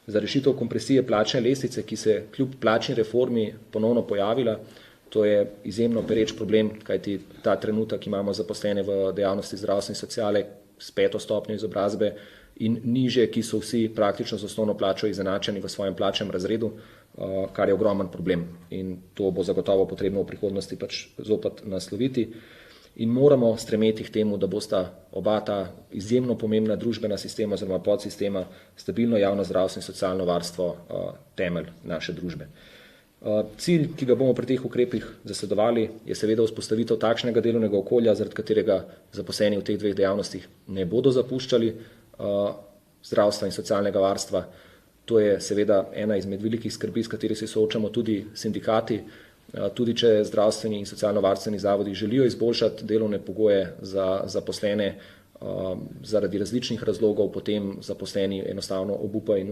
za rešitev kompresije plačne lestvice, ki se kljub plačni reformi ponovno pojavila. To je izjemno pereč problem, kajti ta trenutek imamo zaposlene v dejavnosti zdravstvene in sociale s 5. stopnjo izobrazbe in niže, ki so vsi praktično z osnovno plačo izenačeni v svojem plačnem razredu, kar je ogromen problem. In to bo zagotovo potrebno v prihodnosti zopet nasloviti. In moramo stremeti k temu, da bosta oba ta izjemno pomembna družbena sistema oziroma podsistema, stabilno javno zdravstvo in socialno varstvo, temelj naše družbe. Cilj, ki ga bomo pri teh ukrepih zasledovali, je seveda vzpostavitev takšnega delovnega okolja, zaradi katerega zaposleni v teh dveh dejavnostih ne bodo zapuščali zdravstva in socialnega varstva. To je seveda ena izmed velikih skrbi, s kateri se soočamo tudi sindikati, tudi če zdravstveni in socialno-varstveni zavodi želijo izboljšati delovne pogoje za zaposlene, zaradi različnih razlogov potem zaposleni enostavno obupajo in